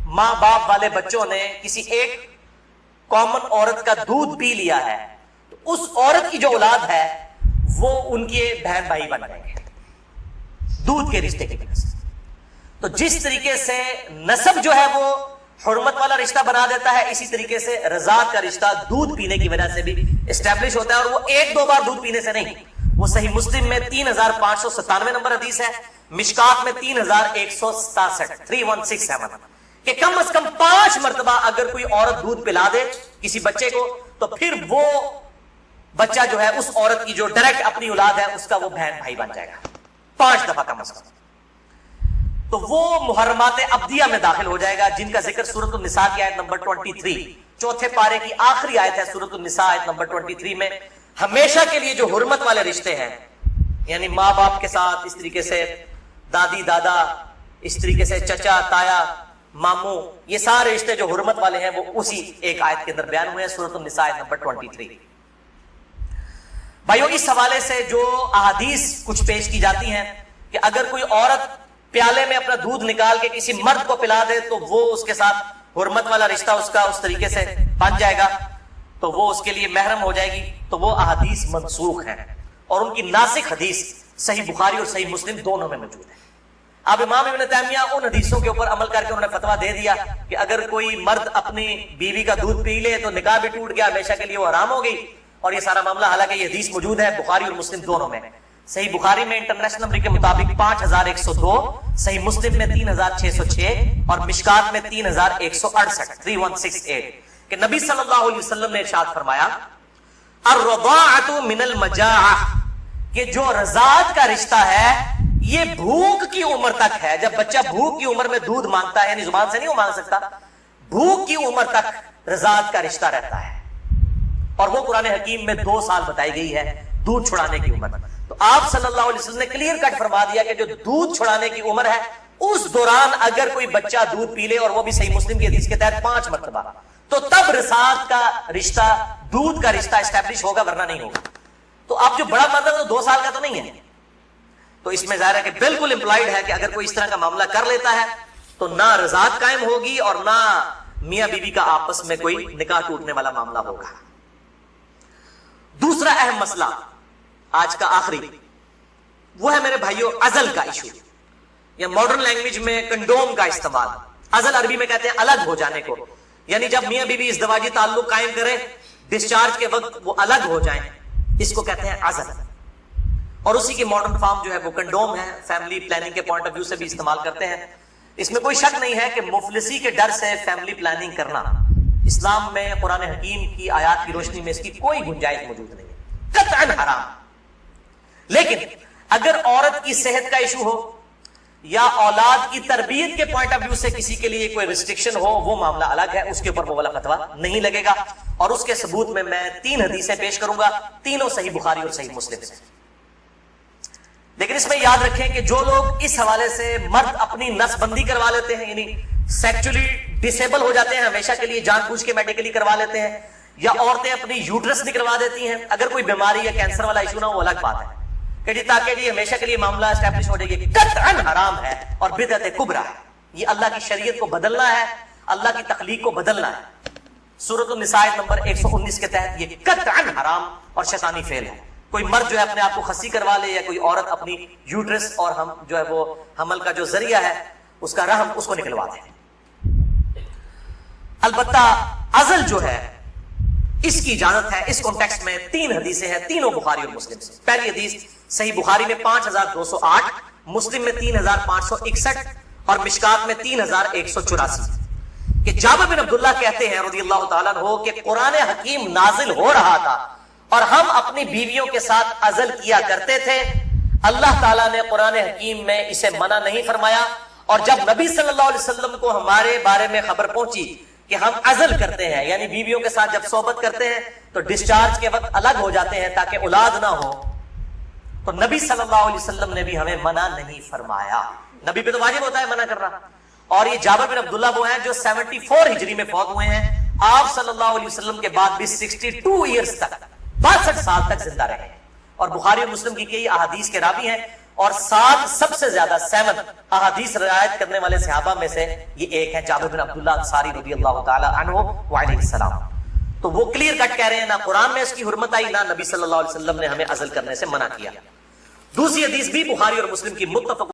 ماں باپ والے بچوں نے کسی ایک کامن عورت کا دودھ پی لیا ہے تو اس عورت کی جو اولاد ہے وہ ان کے بہن بھائی بن جائیں گے دودھ کے رشتے کی وجہ سے. تو جس طریقے سے نسب جو ہے وہ حرمت والا رشتہ بنا دیتا ہے، اسی طریقے سے رضاعت کا رشتہ دودھ پینے کی وجہ سے بھی اسٹیبلش ہوتا ہے، اور وہ ایک دو بار دودھ پینے سے نہیں. وہ صحیح مسلم میں 3597 نمبر حدیث ہے، مشکات میں 3167 3167 کہ کم از کم 5 مرتبہ اگر کوئی عورت دودھ پلا دے کسی بچے کو تو پھر وہ بچہ جو ہے اس عورت کی جو ڈائریکٹ اپنی اولاد ہے اس کا وہ بہن بھائی بن جائے گا 5 دفعہ کم از کم. تو وہ محرمات ابدیہ میں داخل ہو جائے گا جن کا ذکر سورۃ النساء کی آیت نمبر 23 چوتھے پارے کی آخری آیت ہے سورۃ النساء آیت نمبر 23 میں. ہمیشہ کے لیے جو حرمت والے رشتے ہیں یعنی ماں باپ کے ساتھ، اس طریقے سے دادی دادا، اس طریقے سے چچا تایا ماموں، یہ سارے رشتے جو حرمت والے ہیں وہ اسی ایک آیت کے اندر بیان ہوئے ہیں سورۃ النساء آیت نمبر 23. بھائیو اس حوالے سے جو احادیث کچھ پیش کی جاتی ہیں کہ اگر کوئی عورت پیالے میں اپنا دودھ نکال کے کسی مرد کو پلا دے تو وہ اس کے ساتھ حرمت والا رشتہ اس کا اس طریقے سے بن جائے گا، تو وہ اس کے لیے محرم ہو جائے گی. تو وہ احادیث منسوخ ہیں اور ان کی ناسخ حدیث صحیح بخاری اور صحیح مسلم دونوں میں موجود ہے. اب امام ابن تیمیہ ان حدیثوں کے اوپر عمل کر کے انہوں نے فتویٰ دے دیا کہ اگر کوئی مرد اپنی بیوی کا دودھ پی لے تو نکاح بھی ٹوٹ گیا، ہمیشہ کے لیے وہ حرام ہو گئی. اور یہ سارا معاملہ حالانکہ یہ حدیث موجود ہے بخاری اور مسلم دونوں میں. صحیح بخاری میں انٹرنیشنل نمبر کے مطابق 5102، صحیح مسلم میں 3606 اور مشکات میں 3168 3168 کہ نبی صلی اللہ علیہ وسلم نے ارشاد فرمایا الرضاعۃ من المجاعہ کہ جو رضاعت کا رشتہ ہے یہ بھوک کی عمر تک ہے. جب بچہ بھوک کی عمر میں دودھ مانگتا ہے یعنی زبان سے نہیں وہ مانگ سکتا، بھوک کی عمر تک رضاعت کا رشتہ رہتا ہے. اور وہ قرآن حکیم میں 2 سال بتائی گئی ہے دودھ چھڑانے کی عمر. تو آپ صلی اللہ علیہ وسلم نے کلیئر کٹ فرما دیا کہ جو دودھ چھڑانے کی عمر ہے اس دوران اگر کوئی بچہ دودھ پی لے اور وہ بھی صحیح مسلم کی حدیث کے تحت 5 مرتبہ تو تب رضاعت کا رشتہ، دودھ کا رشتہ اسٹیبلش ہوگا ورنہ نہیں ہوگا. تو اب جو بڑا مطلب ہے 2 سال کا تو نہیں ہے. تو اس میں ظاہر ہے کہ بالکل امپلائڈ ہے کہ اگر کوئی اس طرح کا معاملہ کر لیتا ہے تو نہ رضاعت قائم ہوگی اور نہ میاں بیوی کا آپس میں کوئی نکاح ٹوٹنے والا معاملہ ہوگا. دوسرا اہم مسئلہ آج کا آخری وہ ہے میرے بھائیوں عزل کا ایشو یا ماڈرن لینگویج میں کنڈوم کا استعمال. عزل عربی میں کہتے ہیں الگ ہو جانے کو، یعنی جب میاں بیوی ازدواجی تعلق قائم کریں ڈسچارج کے وقت وہ الگ ہو جائیں، اس کو کہتے ہیں عزل. اور اسی کی ماڈرن فارم جو ہے وہ کنڈوم ہے. فیملی پلاننگ کے پوائنٹ آف ویو سے بھی استعمال کرتے ہیں. اس میں کوئی شک نہیں ہے کہ مفلسی کے ڈر سے فیملی پلاننگ کرنا اسلام میں قرآن حکیم کی آیات کی روشنی میں اس کی کوئی گنجائش موجود نہیں ہے، قطعاً حرام. لیکن اگر عورت کی صحت کا ایشو ہو یا اولاد کی تربیت کے پوائنٹ آف ویو سے کسی کے لیے کوئی ریسٹرکشن ہو وہ معاملہ الگ ہے، اس کے اوپر وہ والا فتویٰ نہیں لگے گا. اور اس کے ثبوت میں 3 حدیثیں پیش کروں گا، تینوں صحیح بخاری اور صحیح مسلم سے. لیکن اس میں یاد رکھیں کہ جو لوگ اس حوالے سے مرد اپنی نس بندی کروا لیتے ہیں یعنی سیکچولی ڈسیبل ہو جاتے ہیں ہمیشہ کے لیے، جان بوجھ کے میڈیکلی کروا لیتے ہیں، یا عورتیں اپنی یوٹرس نکلوا دیتی ہیں، اگر کوئی بیماری یا کینسر والا ایشو نہ وہ الگ بات ہے کہ جی تاکہ جی ہمیشہ کے لیے معاملہ اسٹیبلش ہو جائے گی، قطعاً حرام ہے اور بدعت کبریٰ ہے. یہ اللہ کی شریعت کو بدلنا ہے، اللہ کی تخلیق کو بدلنا ہے. سورۃ النساء نمبر 119 کے تحت یہ قطعاً حرام اور شیطانی فعل ہے. کوئی مرد جو ہے اپنے آپ کو خصی کروا لے یا کوئی عورت اپنی یوٹرس اور ہم جو ہے وہ حمل کا جو ذریعہ ہے اس کا رحم اس کو نکلوا دے. البتہ عزل جو ہے اس کی اجازت ہے. اس کانٹیکسٹ میں 3 حدیثیں ہیں، تینوں بخاری اور مسلم سے. پہلی حدیث صحیح بخاری میں 5208، مسلم میں 3561 اور مشکات میں 3184 کہ جابر بن عبداللہ کہتے ہیں رضی اللہ تعالیٰ عنہ کہ قرآن حکیم نازل ہو رہا تھا اور ہم اپنی بیویوں کے ساتھ عزل کیا کرتے تھے. اللہ تعالیٰ نے قرآن حکیم میں اسے منع نہیں فرمایا، اور جب نبی صلی اللہ علیہ وسلم کو ہمارے بارے میں خبر پہنچی کہ ہم عزل کرتے ہیں یعنی بیویوں کے ساتھ جب صحبت کرتے ہیں تو ڈسچارج کے وقت الگ ہو جاتے ہیں تاکہ اولاد نہ ہو، تو نبی صلی اللہ علیہ وسلم نے بھی ہمیں منع نہیں فرمایا. نبی پہ تو واجب ہوتا ہے منع کرنا. اور یہ جابر بن عبداللہ وہ ہیں جو 74 ہجری میں فوت ہوئے ہیں. آپ صلی اللہ علیہ وسلم کے بعد بھی 62 ایئرز تک 62 سال تک زندہ رہے ہیں اور بخاری اور مسلم کی کئی احادیث کے راوی ہیں. اور 7 سب سے زیادہ 7 احادیث روایت کرنے والے صحابہ میں سے یہ ایک ہے، جابر بن عبداللہ انصاری رضی اللہ تعالی عنہ وعلیہ السلام. تو وہ کلیئر کٹ کہہ رہے ہیں، نہ قرآن میں اس کی حرمت آئی، نہ نبی صلی اللہ علیہ وسلم نے ہمیں عزل کرنے سے منع کیا. دوسری حدیث بھی بخاری اور مسلم کی متفق